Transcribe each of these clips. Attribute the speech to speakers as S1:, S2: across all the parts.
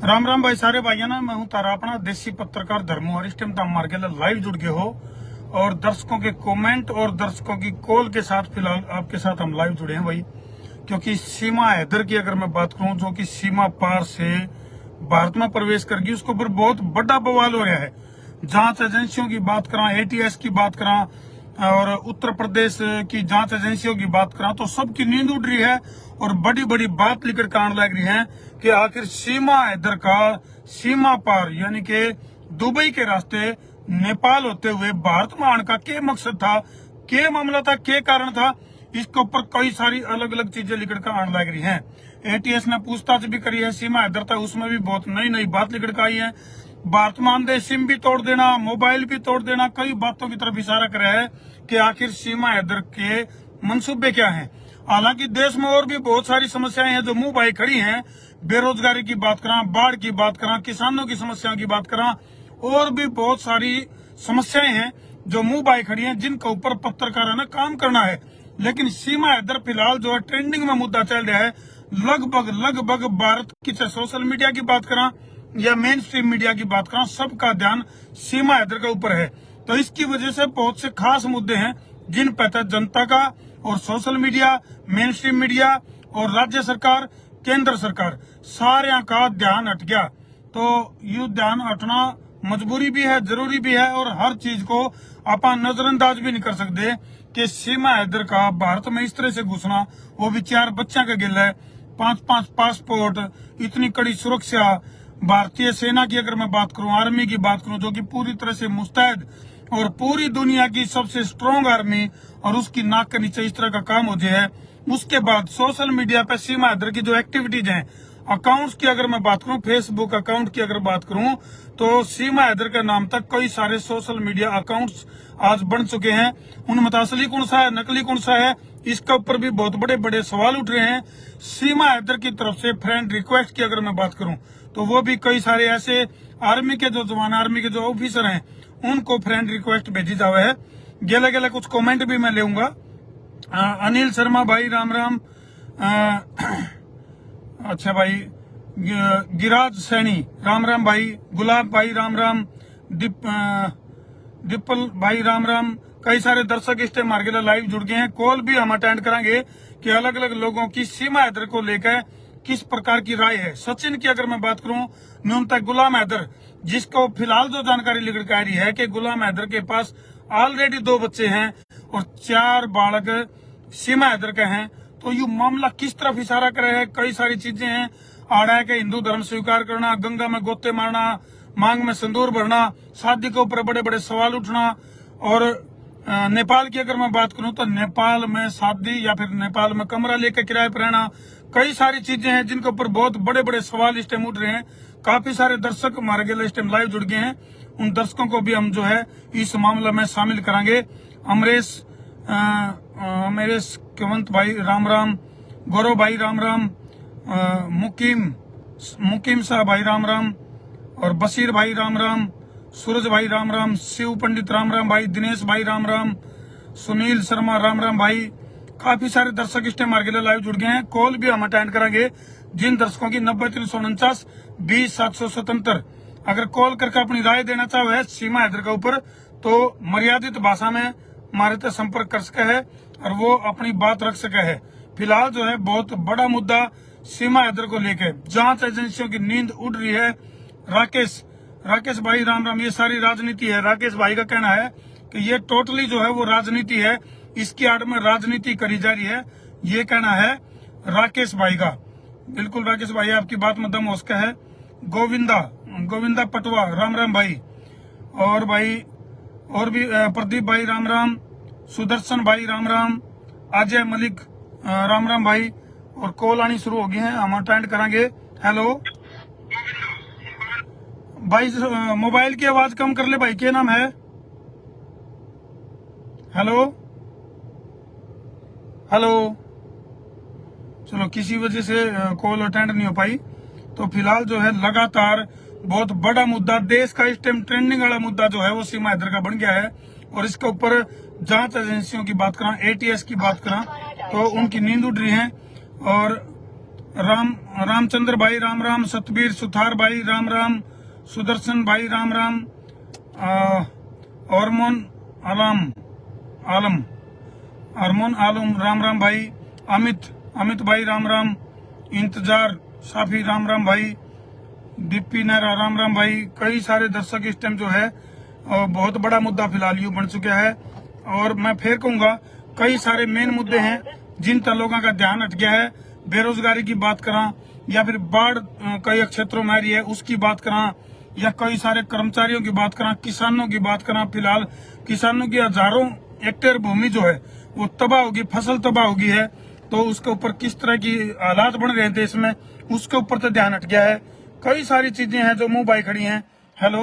S1: राम राम भाई सारे भाइयों ना, मैं हूं तारा अपना देसी पत्रकार धर्मो। इस टाइम मार के लाइव जुड़ गए हो और दर्शकों के कमेंट और दर्शकों की कॉल के साथ फिलहाल आपके साथ हम लाइव जुड़े हैं भाई। क्योंकि सीमा हैदर की अगर मैं बात करूं, जो कि सीमा पार से भारत में प्रवेश कर गई, उसके ऊपर बहुत बड़ा बवाल हो रहा है। जांच एजेंसियों की बात करा, एटीएस की बात करा और उत्तर प्रदेश की जांच एजेंसियों की बात करा, तो सबकी नींद उड़ रही है और बड़ी बड़ी बात लेकर के आने लग रही है कि आखिर सीमा हैदर का सीमा पार यानी कि दुबई के रास्ते नेपाल होते हुए भारत में आने का क्या मकसद था, क्या मामला था, क्या कारण था। इसके ऊपर कई सारी अलग अलग चीजें लिखकर के आने लग रही हैं। एटीएस ने पूछताछ भी करी है, सीमा हैदर था उसमें भी बहुत नई नई बात लिखकर के आई है। भारत में आमदे सिम भी तोड़ देना, मोबाइल भी तोड़ देना, कई बातों की तरफ इशारा कर रहा है कि आखिर सीमा हैदर के मंसूबे क्या हैं। हालांकि देश में और भी बहुत सारी समस्याएं हैं जो मुंह भाई खड़ी हैं। बेरोजगारी की बात करा, बाढ़ की बात करा, किसानों की समस्याओं की बात करा, और भी बहुत सारी समस्याएं हैं जो मुंह भाई खड़ी हैं, जिनके ऊपर पत्रकारों ने काम करना है। लेकिन सीमा हैदर फिलहाल जो है ट्रेंडिंग में मुद्दा चल रहा है। लगभग भारत की चाहे सोशल मीडिया की बात करा या मेन स्ट्रीम मीडिया की बात करा, सबका ध्यान सीमा हैदर के ऊपर है। तो इसकी वजह से बहुत से खास मुद्दे हैं जिन पर जनता का और social media, main stream media और राज्य सरकार, केंद्र सरकार सारे का ध्यान हट गया। तो ये ध्यान हटना मजबूरी भी है, जरूरी भी है, और हर चीज को आप नजरअंदाज भी नहीं कर सकते कि सीमा हैदर का भारत में इस तरह से घुसना, वो भी 4 बच्चा का गिल है, 5 पासपोर्ट, इतनी कड़ी सुरक्षा। भारतीय सेना की अगर मैं बात करूं, आर्मी की बात करूं, जो कि पूरी तरह से मुस्तैद और पूरी दुनिया की सबसे स्ट्रॉन्ग आर्मी, और उसकी नाक के नीचे इस तरह का काम हो जाए है। उसके बाद सोशल मीडिया पे सीमा हैदर की जो एक्टिविटीज हैं, अकाउंट्स की अगर मैं बात करूं, फेसबुक अकाउंट की अगर बात करूं, तो सीमा हैदर के नाम तक कई सारे सोशल मीडिया अकाउंट्स आज बन चुके हैं। उनमें असली कौन सा है, नकली कौन सा है, इसके ऊपर भी बहुत बड़े बड़े सवाल उठ रहे हैं। सीमा हैदर की तरफ से फ्रेंड रिक्वेस्ट की अगर मैं बात करूं, तो वो भी कई सारे ऐसे आर्मी के जो जवान, आर्मी के जो ऑफिसर हैं, उनको फ्रेंड रिक्वेस्ट भेजी जावे है। गेले गेले कुछ कमेंट भी मैं लेऊंगा। अनिल शर्मा भाई राम राम। अच्छा भाई, गिराज सैनी राम राम भाई, गुलाब भाई राम राम, डिप्पल भाई राम राम। कई सारे दर्शक इस टाइम मार्केट लाइव जुड़ गए हैं। कॉल भी हम अटेंड करेंगे कि अलग अलग लोगों की सीमा हैदर को लेकर किस प्रकार की राय है। सचिन की अगर मैं बात करूं, न्यूनतः गुलाम हैदर, जिसको फिलहाल जो जानकारी लिख कर आ रही है कि गुलाम हैदर के पास ऑलरेडी 2 बच्चे हैं और 4 बालक सीमा हैदर के हैं। तो ये मामला किस तरफ इशारा कर रहा है, कई सारी चीजें हैं। आड़ा है कि हिंदू धर्म स्वीकार करना, गंगा में गोते मारना, मांग में सिंदूर भरना, शादी के ऊपर बड़े बड़े सवाल उठना। और नेपाल की अगर मैं बात करूं, तो नेपाल में शादी या फिर नेपाल में कमरा लेकर किराए पर रहना, कई सारी चीजें हैं जिनके ऊपर बहुत बड़े बड़े सवाल इस टाइम उठ रहे हैं। काफी सारे दर्शक हमारे गले इस टाइम लाइव जुड़ गए हैं। उन दर्शकों को भी हम जो है इस मामले में शामिल करेंगे। अमरेश केवंत भाई राम राम, गौरव भाई राम राम, मुकीम साहब भाई राम राम, और बशीर भाई राम राम, सूरज भाई राम राम, शिव पंडित राम राम भाई, दिनेश भाई राम राम, सुनील शर्मा राम राम भाई। काफी सारे दर्शक इस टाइम मार्केट लाइव जुड़ गए हैं। कॉल भी हम अटेंड करेंगे। जिन दर्शकों की 90 349 20 777 अगर कॉल करके अपनी राय देना चाहे सीमा हैदर के ऊपर, तो मर्यादित भाषा में हमारे तक संपर्क कर सके है और वो अपनी बात रख सके है। फिलहाल जो है बहुत बड़ा मुद्दा सीमा हैदर को लेकर जांच एजेंसियों की नींद उड़ रही है। राकेश भाई राम राम। ये सारी राजनीति है। राकेश भाई का कहना है कि ये टोटली जो है वो राजनीति है, इसकी आड़ में राजनीति करी जा रही है। ये कहना है राकेश भाई का। बिल्कुल राकेश भाई, आपकी बात में दम हो सका है। गोविंदा पटवा राम राम भाई, और भाई और भी प्रदीप भाई राम राम, सुदर्शन भाई राम राम, अजय मलिक राम राम भाई। और कॉल आनी शुरू हो गई है, हम अटेंड करेंगे। हेलो भाई, मोबाइल की आवाज कम कर ले भाई। क्या नाम है? हेलो चलो, किसी वजह से कॉल अटेंड नहीं हो पाई। तो फिलहाल जो है लगातार बहुत बड़ा मुद्दा, देश का इस टाइम ट्रेंडिंग वाला मुद्दा जो है वो सीमा हैदर का बन गया है। और इसके ऊपर जांच एजेंसियों की बात करा, एटीएस की बात करा, तो उनकी नींद उड़ रही है। और रामचंद्र भाई राम राम, सतबीर सुथार भाई राम राम, सुदर्शन भाई राम राम, अरमोन आलम राम राम भाई, अमित भाई राम राम, इंतजार साफी राम राम भाई, दीपी नेहरा राम राम भाई। कई सारे दर्शक इस टाइम जो है बहुत बड़ा मुद्दा फिलहाल यूं बन चुका है। और मैं फिर कहूंगा कई सारे मेन मुद्दे हैं जिन पर लोगों का ध्यान हट गया है। बेरोजगारी की बात करा या फिर बाढ़ कई क्षेत्रों में आ रही है उसकी बात करा या कई सारे कर्मचारियों की बात करा, किसानों की बात करा। फिलहाल किसानों की हजारों हेक्टेयर भूमि जो है वो तबाह होगी, फसल तबाह होगी है, तो उसके ऊपर किस तरह की हालात बन रहे हैं देश में उसके ऊपर तो ध्यान हट गया है। कई सारी चीजें हैं जो मुंह बाई खड़ी हैं। हेलो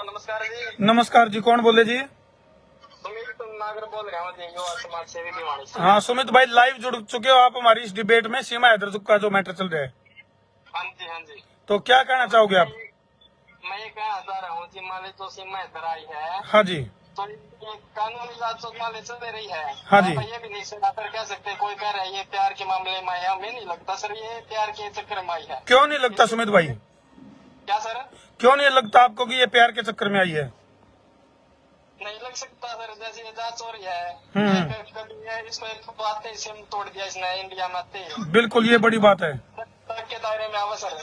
S2: नमस्कार जी।
S1: नमस्कार जी, कौन बोले जी?
S2: सुमित नागर बोल रहा हूँ जी, युवा समाज सेवी भिवानी से।
S1: हाँ सुमित भाई, लाइव जुड़ चुके हो आप हमारी इस डिबेट में सीमा हैदर का जो मैटर चल रहा है।
S2: हाँ जी।
S1: तो क्या कहना चाहोगे आप?
S2: मैं ये कहना चाह रहा हूँ जी, मान ली जो सीमा हैदर आई है
S1: हाँ जी,
S2: तो ये कानूनी इलाज तो मान ली चल रही है।
S1: हाँ जी।
S2: आप ये भी नहीं सुना सर कह सकते, कोई कह रहा है ये प्यार के मामले में आई है, हमें नहीं लगता सर ये प्यार के चक्कर में आई है।
S1: क्यों नहीं लगता सुमित भाई?
S2: क्या सर?
S1: क्यों नहीं लगता आपको कि ये प्यार के चक्कर में आई है?
S2: नहीं लग सकता सर, जैसे ये जांच हो रही है कभी ये इसको एक बात सिम तोड़ दिया इसने इंडिया में आते ही।
S1: बिल्कुल, ये बड़ी बात है।
S2: के दायरे में आवा सर।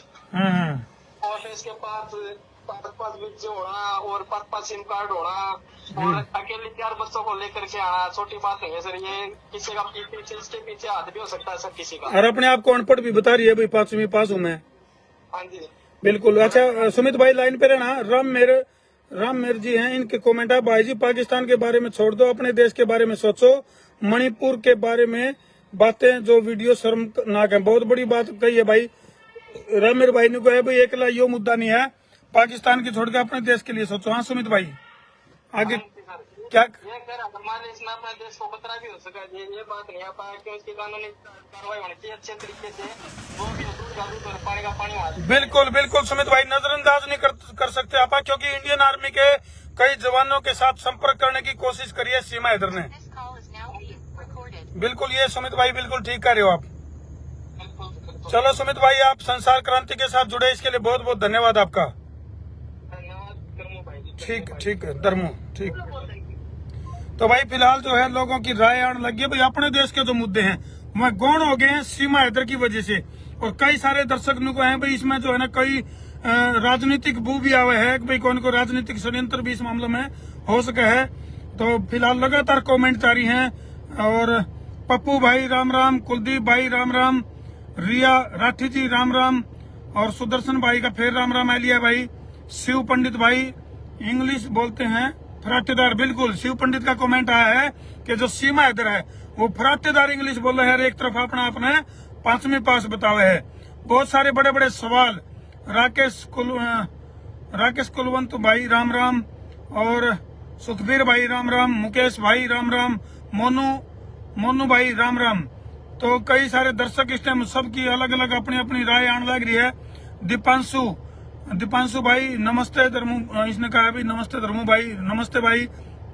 S2: और फिर इसके पास 5 बच्चे होना और 5 सिम कार्ड होना और अकेले 4 बच्चों को लेकर के आना छोटी बात नहीं है सर। ये किसी का पीछे इसके पीछे हाथ भी हो सकता है सर किसी का।
S1: और अपने आप को अनपढ़ भी बता रही है भाई, 5वीं पास हूँ मैं।
S2: हाँ जी
S1: बिल्कुल। अच्छा सुमित भाई लाइन पे रहना। राम मेर जी हैं, इनके कमेंट है, भाई जी पाकिस्तान के बारे में छोड़ दो, अपने देश के बारे में सोचो, मणिपुर के बारे में बातें जो वीडियो शर्मनाक है। बहुत बड़ी बात कही है भाई। राम मेरे भाई ने कहा भाई एकला यो मुद्दा नहीं है, पाकिस्तान की छोड़ के अपने देश के लिए सोचो। हाँ सुमित भाई आगे क्या?
S2: ये कह रहा मान ली इसमें अपने देश को खतरा भी हो सका है, ये बात नहीं आ पाया कि उसकी कानूनी कार्रवाई होनी चाहिए अच्छे तरीके से। वो भी दूध और पानी का पानी वहाँ।
S1: बिल्कुल सुमित भाई, नजरअंदाज नहीं कर सकते आप, क्योंकि इंडियन आर्मी के कई जवानों के साथ संपर्क करने की कोशिश करी है सीमा हैदर ने। बिल्कुल, ये सुमित भाई बिल्कुल ठीक कर रहे हो आप। चलो सुमित भाई, आप संसार क्रांति के साथ जुड़े, इसके लिए बहुत बहुत धन्यवाद आपका। ठीक है धर्मो, ठीक। तो भाई फिलहाल जो है लोगों की राय आने लगी है भाई, अपने देश के जो मुद्दे हैं वह गौण हो गए हैं सीमा हैदर की वजह से। और कई सारे दर्शक को हैं भाई इसमें जो है ना कई राजनीतिक बू भी आवे है कि भाई कौन को राजनीतिक षड्यंत्र भी इस मामले में हो सका है। तो फिलहाल लगातार कमेंट जारी हैं। और पप्पू भाई राम राम, कुलदीप भाई राम राम, रिया राठी जी राम राम, और सुदर्शन भाई का फिर राम राम एलिया भाई, शिव पंडित भाई इंग्लिश बोलते हैं फराटेदार। बिल्कुल, शिव पंडित का कमेंट आया है कि जो सीमा हैदर है वो फराटेदार इंग्लिश बोल रहे हैं, एक तरफ अपना 5वीं पास बतावे है। बहुत सारे बड़े बड़े सवाल। राकेश कुलवंत भाई राम राम, और सुखबीर भाई राम राम, मुकेश भाई राम राम, मोनू भाई राम राम। तो कई सारे दर्शक इस टाइम सबकी अलग अलग अपनी अपनी राय आने लग रही है। दीपांशु भाई नमस्ते धर्मू, इसने कहा भी नमस्ते धर्मू भाई, नमस्ते भाई।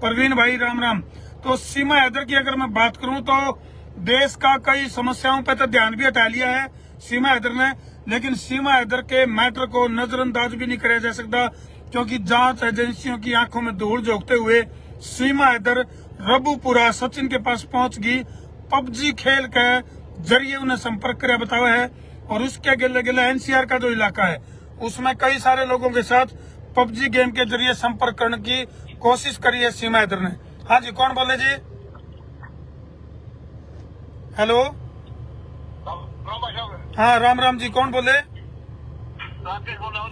S1: परवीन भाई राम राम। तो सीमा हैदर की अगर मैं बात करूं तो देश का कई समस्याओं पर तो ध्यान भी हटा लिया है सीमा हैदर ने, लेकिन सीमा हैदर के मैटर को नजरअंदाज भी नहीं किया जा सकता, क्योंकि जांच एजेंसियों की आंखों में धूल झोंकते हुए सीमा हैदर रबूपुरा सचिन के पास पहुंच गई। पबजी खेल के जरिए उन्हें संपर्क कर बताया है। और उसके अगले गले एनसीआर का जो इलाका है उसमें कई सारे लोगों के साथ पबजी गेम के जरिए संपर्क करने की कोशिश करी है सीमा हैदर ने। हाँ जी, कौन बोले जी? हेलो, हाँ राम राम जी, कौन बोले?
S2: राकेश बोल रहा हूँ।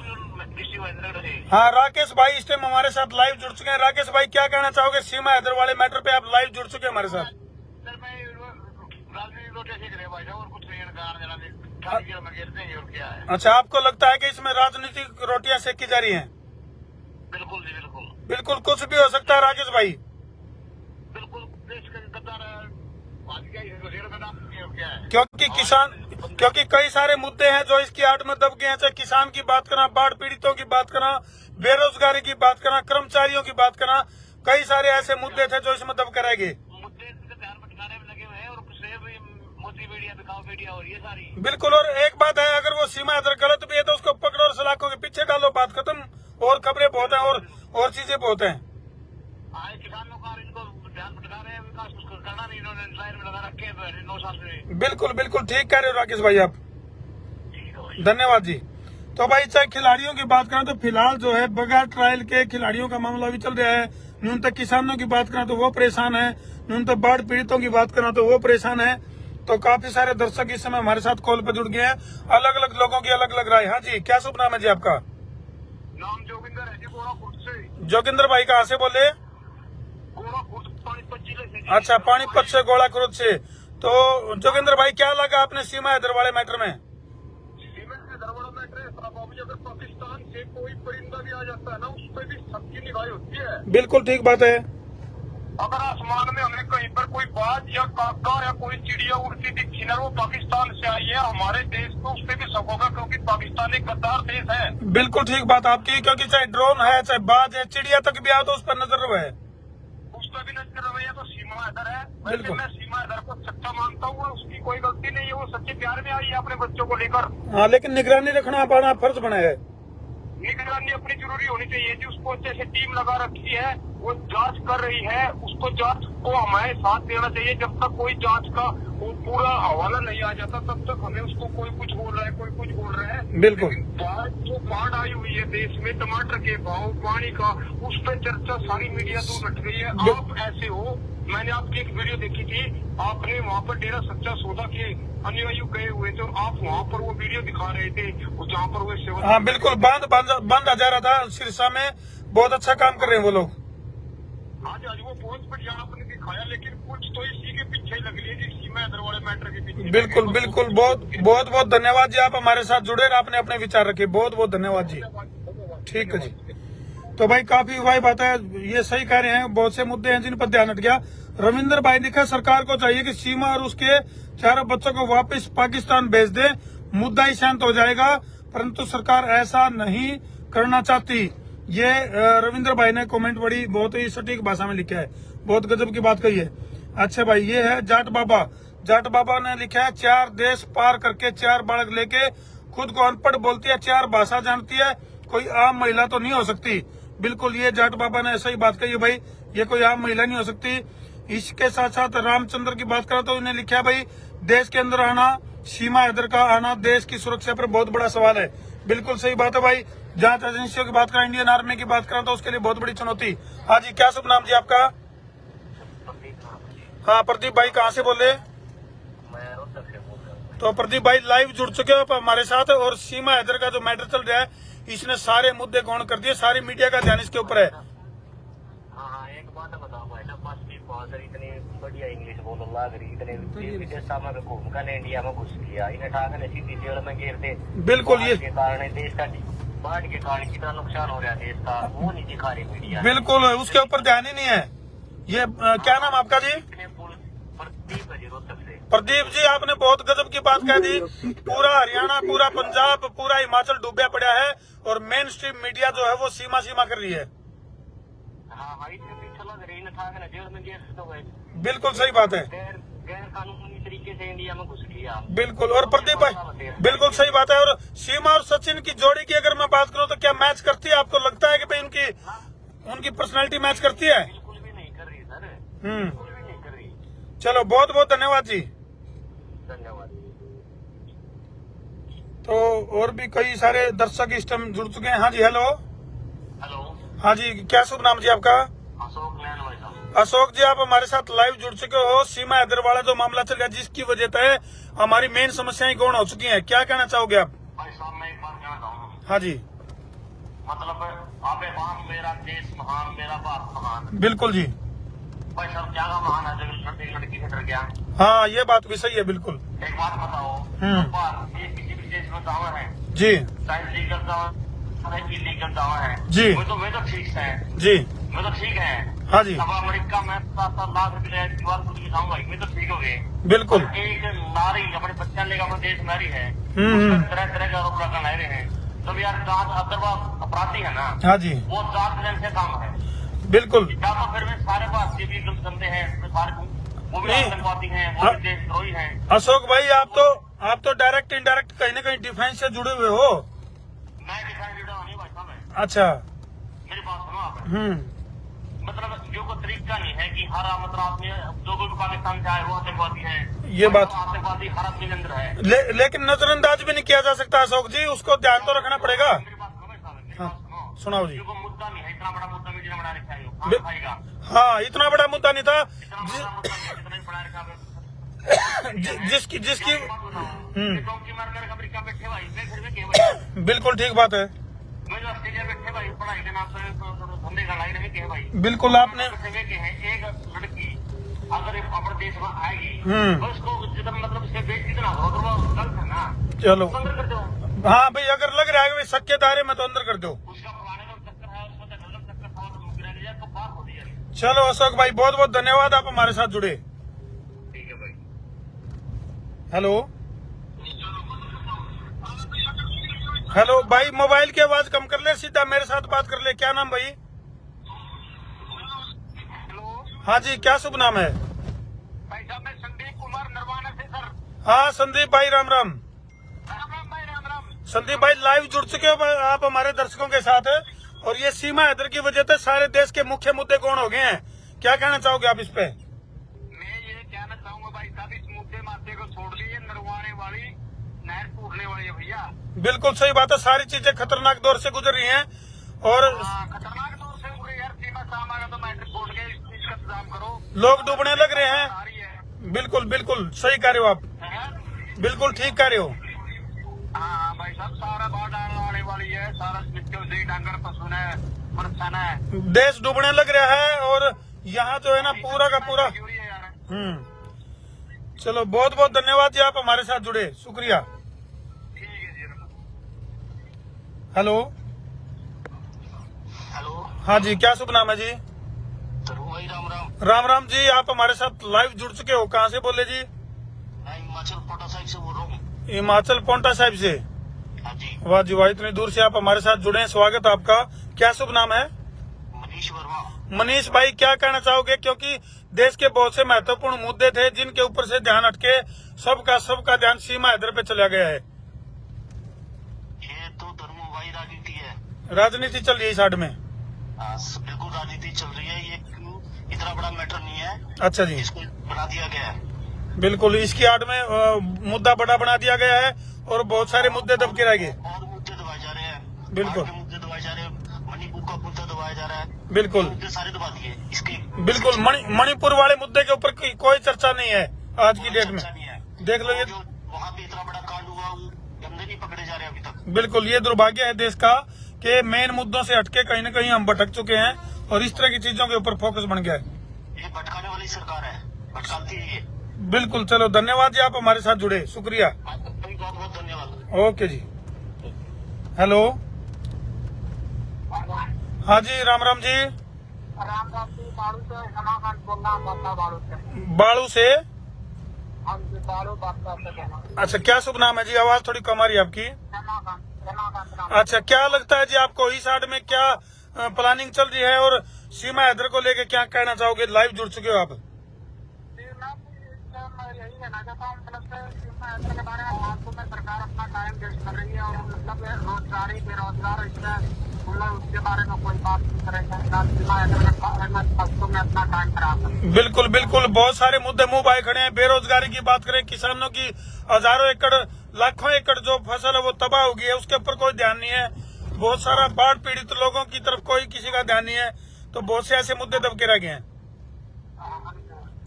S1: हाँ राकेश भाई इस टाइम हमारे साथ लाइव जुड़ चुके हैं। राकेश भाई क्या कहना चाहोगे सीमा हैदर वाले मैटर पे? आप लाइव जुड़ चुके हैं हमारे साथ।
S2: सर मैं राजनीतिक रोटियां सीख रहे भाई और कुछ नहीं है।
S1: अच्छा, आपको लगता है कि इसमें राजनीतिक रोटियां सेकी जा रही हैं?
S2: बिल्कुल जी बिल्कुल।
S1: बिल्कुल, कुछ भी हो सकता है राकेश भाई।
S2: बिल्कुल, देश का कतार
S1: क्योंकि कई सारे मुद्दे हैं जो इसकी आड़ में दब गए हैं। चाहे किसान की बात करना, बाढ़ पीड़ितों की बात करना, बेरोजगारी की बात करना, कर्मचारियों की बात करना, कई सारे ऐसे मुद्दे थे जो इसमें दब कर आएंगे।
S2: मुद्दे ध्यान भटकाने में लगे हुए हैं और मोदी मीडिया दिखाओ मीडिया हो रही है सारी।
S1: बिल्कुल। और एक बात है, अगर वो सीमा हैदर गलत भी है तो उसको पकड़ो और सलाखों के पीछे डालो, बात खत्म। और खबरें बहुत हैं और चीजें बहुत हैं।
S2: किसानों का इनको ध्यान भटका रहे हैं, विकास कुछ करना नहीं, इन्होंने लाइन में लगा रखे हैं 9 साल से।
S1: बिल्कुल बिल्कुल ठीक कह रहे हो राकेश भाई आप, धन्यवाद जी। तो भाई चाहे खिलाड़ियों की बात करें तो फिलहाल जो है बगैर ट्रायल के खिलाड़ियों का मामला भी चल रहा है। न्यूनतम किसानों की बात करें तो वो परेशान है, न्यूनतम बाढ़ पीड़ितों की बात करें तो वो परेशान है। तो काफी सारे दर्शक इस समय हमारे साथ कॉल पर जुड़ गए हैं, अलग अलग लोगों की अलग अलग राय। हाँ जी, क्या शुभ नाम है जी आपका?
S2: नाम जोगिंदर है जी, गोराखुर्द से।
S1: जोगिंदर भाई कहाँ से बोले?
S2: गोराखुर्द पानीपत जिले से।
S1: अच्छा, पानीपत से, गोराखुर्द से। तो जोगिंदर भाई क्या लगा आपने सीमा हैदर वाले मैटर में? अगर पाकिस्तान से कोई परिंदा भी आ जाता है ना, उस पर भी सबकी निगाह होती है। बिल्कुल ठीक बात है। अगर आसमान में हमें कहीं पर कोई बाज या काका या कोई चिड़िया उड़ती दिखी ना, वो पाकिस्तान से आई है, हमारे देश को उस पर भी शक होगा, क्योंकि पाकिस्तान एक गद्दार देश है। बिल्कुल ठीक बात आपकी, क्योंकि चाहे ड्रोन है, चाहे बाज है, चिड़िया तक भी आओ तो उस पर नजर रहे, उस पर भी नजर रहे। तो सीमा हैदर है, बिल्कुल मैं सीमा हैदर को सच्चा मानता हूँ, उसकी कोई गलती नहीं है, वो सच्चे प्यार में आई है अपने बच्चों को लेकर। हाँ, लेकिन निगरानी रखना हमारा फर्ज बना है। निगरानी अपनी जरूरी होनी चाहिए जी। उसको अच्छे से टीम लगा रखी है, वो जांच कर रही है, उसको जांच को हमारे साथ देना चाहिए। जब तक कोई जांच का वो पूरा हवाला नहीं आ जाता, तब तक हमें उसको कोई कुछ बोल रहा है, कोई कुछ बोल रहा है। बिल्कुल। जो बाढ़ आई हुई है देश में, टमाटर के भाव, पानी का, उस पर चर्चा सारी मीडिया दूर हट गई है। आप ऐसे हो, मैंने आपकी एक वीडियो देखी थी, आपने वहाँ पर डेरा सच्चा सौदा के अनुयायी गए हुए थे और आप वहाँ पर वो वीडियो दिखा रहे थे जहाँ पर वो सेवा। हाँ बिल्कुल, बंद जा रहा था सिरसा में, बहुत अच्छा काम कर रहे हैं वो लोग। हाँ जी, वो बहुत बढ़िया आपने दिखाया, लेकिन कुछ तो इसी के पीछे लग रही है जी, सीमा हैदर वाले मैटर के पीछे। बिल्कुल बिल्कुल, बहुत धन्यवाद जी, आप हमारे साथ जुड़े और आपने अपने विचार रखे, बहुत बहुत धन्यवाद जी। ठीक है जी। तो भाई काफी भाई बात है, ये सही कह रहे हैं, बहुत से मुद्दे हैं जिन पर ध्यान हट गया। रविंद्र भाई लिखा, सरकार को चाहिए कि सीमा और उसके चारों बच्चों को वापस पाकिस्तान भेज दे, मुद्दा ही शांत हो जाएगा, परंतु सरकार ऐसा नहीं करना चाहती। ये रविंद्र भाई ने कमेंट बड़ी बहुत ही सटीक भाषा में लिखा है, बहुत गजब की बात कही है। अच्छा भाई, ये है जाट बाबा ने लिखा है, 4 देश पार करके 4 बालक लेके खुद को अनपढ़ बोलती है, 4 भाषा जानती है, कोई आम महिला तो नहीं हो सकती। बिल्कुल, ये जाट बाबा ने ऐसा ही बात कही है भाई, ये कोई आम महिला नहीं हो सकती। इसके साथ साथ रामचंद्र की बात करा तो इन्हें लिखा है भाई, देश के अंदर आना, सीमा हैदर का आना देश की सुरक्षा पर बहुत बड़ा सवाल है। बिल्कुल सही बात है भाई। जांच एजेंसियों की बात करें, इंडियन आर्मी की बात करें तो उसके लिए बहुत बड़ी चुनौती। हाँ जी, क्या शुभ नाम जी आपका? हाँ प्रदीप भाई, कहाँ से बोले? तो प्रदीप भाई लाइव जुड़ चुके हो हमारे साथ, और सीमा हैदर का जो मैटर चल रहा है, इसने सारे मुद्दे गौण कर दिए, सारी मीडिया का ध्यान इसके ऊपर है।
S2: हाँ, एक बात बताओ भाई ना, इतनी बढ़िया इंग्लिश बोलो लाग रही, इतने विदेश में घूम कर इंडिया में घुस गया, इन्हें ठाकर सीधी जेल में घेर दे।
S1: बिल्कुल, ये
S2: के कारण देश का बाढ़ के कारण कितना नुकसान हो रहा है देश का, वो नहीं दिखा रही मीडिया।
S1: बिल्कुल, उसके ऊपर ध्यान ही नहीं है। ये क्या नाम आपका जी? प्रदीप जी, आपने बहुत गजब की बात कह दी। पूरा हरियाणा, पूरा पंजाब, पूरा हिमाचल डूबा पड़ा है, और मेन स्ट्रीम मीडिया जो है वो सीमा कर रही है। बिल्कुल सही बात है,
S2: गैर कानूनी तरीके से इंडिया में घुस गया।
S1: बिल्कुल। और प्रदीप भाई बिल्कुल सही बात है। और सीमा और सचिन की जोड़ी की अगर मैं बात करूं तो क्या मैच करती है? आपको लगता है कि भाई उनकी पर्सनालिटी मैच करती है?
S2: बिल्कुल भी नहीं कर रही सर, बिल्कुल भी नहीं कर रही।
S1: चलो, बहुत बहुत धन्यवाद जी।
S2: धन्यवाद।
S1: तो और भी कई सारे दर्शक इस टाइम जुड़ चुके हैं। हाँ जी, हेलो। हाँ जी, क्या शुभ नाम जी आपका? अशोक जी, आप हमारे साथ लाइव जुड़ चुके हो। सीमा हैदर वाला जो मामला चल रहा है, जिसकी वजह से हमारी मेन समस्याएं गौण हो चुकी हैं, क्या कहना चाहोगे आप?
S2: भाई साहब, मैं एक बात कहना चाहूँगा।
S1: हाँ जी,
S2: मतलब आप मेरा देश महान, मेरा भारत महान।
S1: बिल्कुल जी।
S2: भाई साहब, क्या महान है जब एक लड़की से डर गया?
S1: हाँ, ये बात भी सही है, बिल्कुल।
S2: एक बात बताओ, भारत के किसी भी देश में दावा है
S1: जी,
S2: चाहे लीगल दावा इलीगल दावा है
S1: जी,
S2: वे तो ठीक है
S1: जी,
S2: मैं तो ठीक है।
S1: हाँ जी,
S2: अब अमेरिका में 7 लाख रुपए दीवार को दिखाऊंगा, मैं तो ठीक हो गए।
S1: बिल्कुल।
S2: एक नारी अपने बच्चा लेकर अपने देश नारी है, तरह तरह का आरोप लगा रहे हैं। तो यार जांच अगर अपराधी है ना,
S1: हाँ जी,
S2: वो जांच लेने से काम है।
S1: बिल्कुल।
S2: या तो फिर सारे भारतीय भी गंदे हैं, सारे वो भी आतंकवादी हैं, वो भी देशद्रोही हैं।
S1: अशोक भाई, आप तो डायरेक्ट इनडायरेक्ट कहीं ना कहीं डिफेंस से जुड़े हुए हो।
S2: मैं डिफेंस जुड़ा हूँ नहीं भाई साहब मैं।
S1: अच्छा।
S2: मेरी बात सुनो आप। मतलब जो को तरीका नहीं है कि हर मतलब आदमी जो कोई पाकिस्तान से आए वो आतंकवादी है,
S1: ये बात
S2: आतंकवादी हर आदमी के अंदर है।
S1: लेकिन नजरअंदाज भी नहीं किया जा सकता अशोक जी, उसको ध्यान तो रखना पड़ेगा।
S2: मेरी बात सुनो भाई साहब, मेरी बात सुनो।
S1: सुनाओ जी।
S2: जो को मुद्दा नहीं है, इतना बड़ा मुद्दा मीडिया में बना रखा है, वो कहाँ खाएगा?
S1: हाँ, इतना बड़ा मुद्दा नहीं था
S2: इतना बड़ा मुद्दा नहीं है, जितना ही बना रखा है।
S1: जिसकी
S2: चौकी मार कर अमेरिका बैठे भाई, मैं फिर में भाई
S1: बिल्कुल ठीक बात है।
S2: मैं जो ऑस्ट्रेलिया बैठे भाई, पढ़ाई के नाम से धंधे का लाई रहे के भाई।
S1: बिल्कुल आपने
S2: बैठे के हैं। एक लड़की अगर अपने देश में आएगी तो उसको जितना मतलब उसके बेच कितना हो तो वो गलत है ना।
S1: चलो
S2: अंदर कर दो।
S1: हाँ भाई, अगर लग रहा है कि शक के दायरे में तो अंदर कर दो।
S2: उसका पुराने में चक्कर है, उसका गलत चक्कर था तो मुझे रह गया तो बात हो रही है।
S1: चलो अशोक भाई, बहुत बहुत धन्यवाद, आप हमारे साथ जुड़े।
S2: ठीक है भाई।
S1: हेलो हेलो भाई, मोबाइल की आवाज कम कर ले, सीधा मेरे साथ बात कर ले। क्या नाम भाई?
S2: हेलो
S1: हाँ जी, क्या शुभ नाम है?
S2: भाई साहब, मैं संदीप कुमार नरवाना से सर।
S1: हाँ संदीप भाई, राम राम।
S2: राम राम भाई, राम राम।
S1: संदीप भाई, लाइव जुड़ चुके हो आप हमारे दर्शकों के साथ है, और ये सीमा हैदर की वजह से सारे देश के मुख्य मुद्दे कौन हो गए हैं, क्या कहना चाहोगे आप इस पे?
S2: मैं ये कहना चाहूंगा भाई साहब, इस मुद्दे माते को छोड़ लीजिए, नरवाने वाली नहर टूटने वाली है भैया।
S1: बिल्कुल सही बात है, सारी चीजें खतरनाक दौर से गुजर रही हैं, और
S2: खतरनाक दौर से उड़ रही है यार। सीमा शाम आएगा तो मैट्रिक बोर्ड के इसका इंतजाम करो।
S1: लोग डूबने लग रहे हैं।
S2: आ रही है।
S1: बिल्कुल बिल्कुल सही कह रहे हो आप, बिल्कुल ठीक कह रहे हो।
S2: हाँ भाई साहब, सारा बाढ़ आने वाली है, सारा मिट्टी से डांगर पशुन है, मरछन है।
S1: देश डूबने लग रहा है, और यहाँ जो है ना पूरा का पूरा। चलो बहुत बहुत धन्यवाद जी, आप हमारे साथ जुड़े, शुक्रिया।
S2: ठीक है जी।
S1: हेलो
S2: हेलो
S1: हाँ जी, क्या शुभ नाम है जी?
S2: भाई, राम राम।
S1: राम राम जी, आप हमारे साथ लाइव जुड़ चुके हो, कहाँ से बोले जी?
S2: मैं हिमाचल पोटा साहिब से बोल रहा हूँ।
S1: हिमाचल पोंटा साहिब से?
S2: हाँ जी।
S1: वाह जी वाह, इतनी दूर से आप हमारे साथ जुड़े हैं, स्वागत है आपका। क्या शुभ नाम है?
S2: मनीष वर्मा।
S1: मनीष भाई, क्या कहना चाहोगे, क्योंकि देश के बहुत से महत्वपूर्ण मुद्दे थे जिनके ऊपर से ध्यान हटके सबका ध्यान सीमा हैदर पे चला गया है।
S2: ये तो धर्मवाही राजनीति है।
S1: राजनीति चल रही है इस आड़ में?
S2: बिल्कुल राजनीति चल रही है। ये इतना बड़ा मैटर नहीं है।
S1: अच्छा जी,
S2: इसको बना दिया गया है।
S1: बिल्कुल, इसकी आड़ में मुद्दा बड़ा बना दिया गया है, और बहुत सारे मुद्दे दबके रह गए।
S2: और मुद्दे दबाए जा रहे हैं।
S1: बिल्कुल
S2: मुद्दे दबाए जा रहे हैं। मणिपुर का मुद्दा दबाया जा रहा है।
S1: बिल्कुल
S2: मुद्दे सारे दबा दिए इसके।
S1: बिल्कुल, मणिपुर वाले मुद्दे के ऊपर कोई चर्चा नहीं है आज की डेट में। देख लो, ये
S2: वहाँ पे इतना बड़ा कांड हुआ, वो बंदे नहीं पकड़े जा रहे अभी तक।
S1: बिल्कुल, ये दुर्भाग्य है देश का कि मेन मुद्दों से हटके कहीं न कहीं हम भटक चुके हैं, और इस तरह की चीजों के ऊपर फोकस बन गया है।
S2: ये भटकाने वाली सरकार है, भटकाती है ये।
S1: बिल्कुल, चलो धन्यवाद जी, आप हमारे साथ जुड़े, शुक्रिया।
S2: बहुत बहुत धन्यवाद।
S1: ओके जी। हेलो हाँ जी, राम राम जी।
S2: राम राम जी, बाड़ू से रमाकांत बोल रहा हूँ।
S1: बाड़ू से?
S2: हम बाड़ू बात करते हैं।
S1: अच्छा, क्या शुभ नाम है जी? आवाज थोड़ी कम आ रही है आपकी।
S2: रमाकांत।
S1: अच्छा, क्या लगता है जी आपको, इस आड़ में क्या प्लानिंग चल रही है, और सीमा हैदर को लेके क्या कहना चाहोगे? लाइव जुड़ चुके हो आप।
S2: यही कहना चाहता हूँ, मतलब सीमा हैदर के बारे में फालतू में सरकार अपना टाइम वेस्ट कर रही है, और मतलब रोजगारी बेरोजगार इसमें उसके बारे में कोई बात नहीं करेगा। सीमा हैदर के बारे में फालतू में अपना टाइम खराब है।
S1: बिल्कुल बिल्कुल, बहुत सारे मुद्दे मुंह भाई खड़े हैं। बेरोजगारी की बात करें, किसानों की हजारों एकड़ लाखों एकड़ जो फसल है वो तबाह हो गई है, उसके ऊपर कोई ध्यान नहीं है। बहुत सारा बाढ़ पीड़ित लोगों की तरफ कोई किसी का ध्यान नहीं है, तो बहुत से ऐसे मुद्दे दबके रह गए हैं।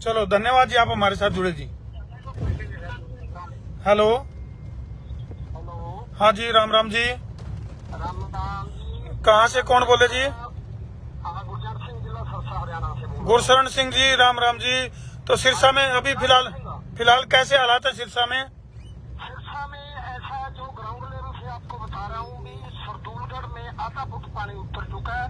S1: चलो धन्यवाद जी, आप हमारे साथ जुड़े जी। हेलो हाँ जी, राम राम जी।
S2: राम राम जी।
S1: कहाँ से कौन बोले जी?
S2: गुरशरण सिंह, जिला सिरसा, हरियाणा से।
S1: गुरशरण सिंह जी, राम राम जी। तो सिरसा में अभी फिलहाल कैसे हालात है सिरसा में?
S2: सिरसा में ऐसा जो ग्राउंड लेवल से आपको बता रहा हूँ भी, सरदूलगढ़ में आधा फुट पानी उतर चुका है,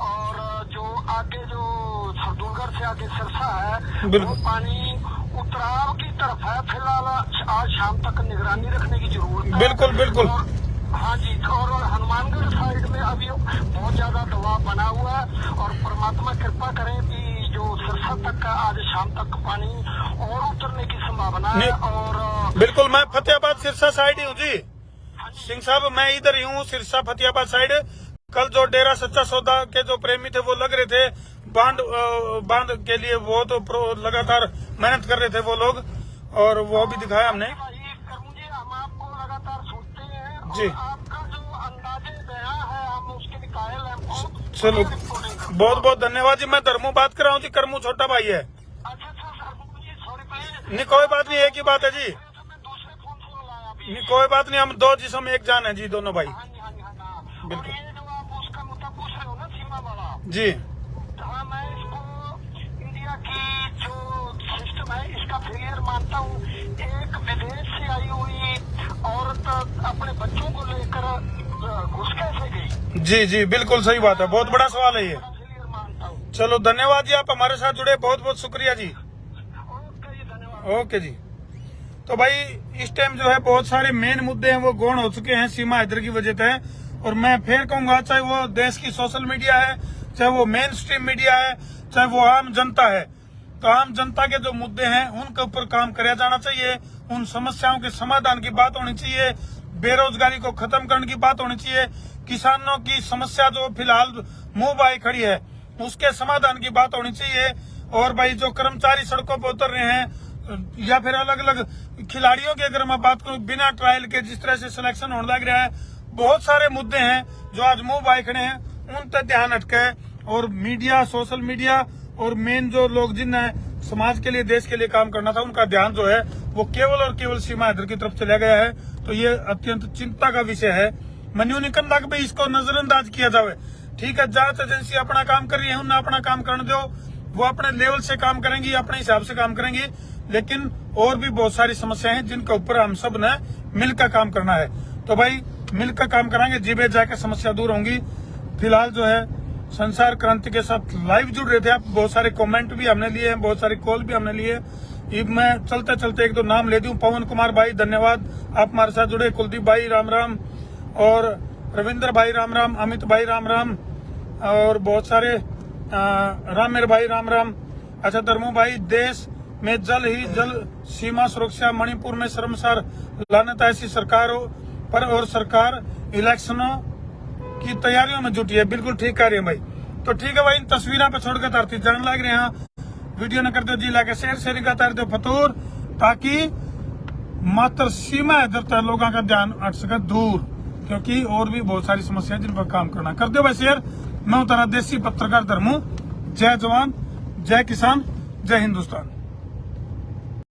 S2: और जो आगे जो सरदूलगढ़ से आगे सिरसा है वो पानी उतराव की तरफ है। फिलहाल आज शाम तक निगरानी रखने की जरूरत है।
S1: बिल्कुल बिल्कुल।
S2: हाँ जी, और हनुमानगढ़ साइड में अभी बहुत ज्यादा दबाव बना हुआ है, और परमात्मा कृपा करें कि जो सिरसा तक आज शाम तक पानी और उतरने की संभावना है। और
S1: बिल्कुल, मैं फतेहाबाद सिरसा साइड ही हूँ जी सिंह साहब, मैं इधर ही हूँ सिरसा फतेहाबाद साइड। कल जो डेरा सच्चा सौदा के जो प्रेमी थे वो लग रहे थे बांध के लिए, वो तो लगातार मेहनत कर रहे थे वो लोग, और वो भी दिखाया हमने
S2: मुझे हम आपको लगातार सुनते हैं
S1: जी।
S2: आपका जो अंदाजे बयां है हम उसके भी कायल हैं।
S1: चलो बहुत बहुत धन्यवाद जी। मैं धर्मू बात कर रहा हूँ जी, करमू छोटा भाई है।
S2: अच्छा सर, मुझे सॉरी प्लीज।
S1: नहीं कोई बात नहीं, एक ही बात है जी।
S2: मैं दूसरे फोन से बुलाया अभी।
S1: नहीं कोई बात नहीं, हम दो जिसम एक जान है जी, दोनों भाई।
S2: हाँ जी, हाँ जी, हाँ।
S1: बिल्कुल।
S2: और ये जो आप उसका मुद्दा पूछ रहे हो ना सीमा वाला,
S1: जी
S2: हाँ, मैं इसको इंडिया की जो सिस्टम है इसका फेलियर मानता हूँ। एक विदेश से आई हुई औरत अपने बच्चों को लेकर घुस कैसे गई?
S1: जी जी बिल्कुल सही बात है, बहुत बड़ा सवाल है ये।
S2: फेलियर मानता हूँ।
S1: चलो धन्यवाद जी, आप हमारे साथ जुड़े, बहुत बहुत शुक्रिया जी।
S2: ओके जी, धन्यवाद।
S1: ओके जी। तो भाई इस टाइम जो है बहुत सारे मेन मुद्दे हैं वो गौण हो चुके हैं सीमा हैदर की वजह से। और मैं फिर कहूंगा, चाहे वो देश की सोशल मीडिया है, चाहे वो मेन स्ट्रीम मीडिया है, चाहे वो आम जनता है, तो आम जनता के जो मुद्दे हैं उनके ऊपर काम किया जाना चाहिए। उन समस्याओं के समाधान की बात होनी चाहिए, बेरोजगारी को खत्म करने की बात होनी चाहिए, किसानों की समस्या जो फिलहाल मुंह बाई खड़ी है उसके समाधान की बात होनी चाहिए। और भाई जो कर्मचारी सड़कों पर उतर रहे हैं या फिर अलग अलग खिलाड़ियों की अगर मैं बात करूं, बिना ट्रायल के जिस तरह से सिलेक्शन होने लग रहा है, बहुत सारे मुद्दे हैं जो आज मुंह बाई खड़े हैं, उन पर ध्यान अटके। और मीडिया, सोशल मीडिया और मेन जो लोग जिन्हें समाज के लिए, देश के लिए काम करना था, उनका ध्यान जो है वो केवल और केवल सीमा हैदर की तरफ चला गया है। तो ये अत्यंत चिंता का विषय है। मैं न्यू नहीं कहता कि भाई इसको नजरअंदाज किया जाए। ठीक है, जांच एजेंसी अपना काम कर रही है, उन्हें अपना काम करने दो, वो अपने लेवल से काम करेंगी, अपने हिसाब से काम करेंगी। लेकिन और भी बहुत सारी समस्याएं हैं जिनके ऊपर हम सब ने मिलकर काम करना है। तो भाई मिलकर काम कराएंगे, जीबे जाकर समस्या दूर होंगी। फिलहाल जो है संसार क्रांति के साथ लाइव जुड़ रहे थे आप, बहुत सारे कमेंट भी हमने लिए हैं, बहुत सारे कॉल भी हमने लिए। ये मैं चलते चलते एक दो नाम ले दूं। पवन कुमार भाई धन्यवाद, आप हमारे साथ जुड़े। कुलदीप भाई राम राम, और रविंद्र भाई राम राम, अमित भाई राम राम, और बहुत सारे रामेर भाई राम राम। अच्छा धर्मू भाई, देश में जल ही जल सीमा सुरक्षा, मणिपुर में शर्मसार लानत ऐसी सरकारों पर, और सरकार इलेक्शनों की तैयारियों में जुटी है। बिल्कुल ठीक कह रहे हैं भाई। तो ठीक है भाई, इन तस्वीरों पे छोड़कर धरती जान लग रहे हैं। वीडियो न करते हो जी लाके शेयरिंग का दो फतूर, ताकि मात्र सीमा हैदर तक लोगों का ध्यान हट सके दूर, क्योंकि और भी बहुत सारी समस्या जिन पर काम करना। कर दो भाई शेयर। मैं हूं तारा देसी पत्रकार धर्मू। जय जवान, जय किसान, जय हिंदुस्तान।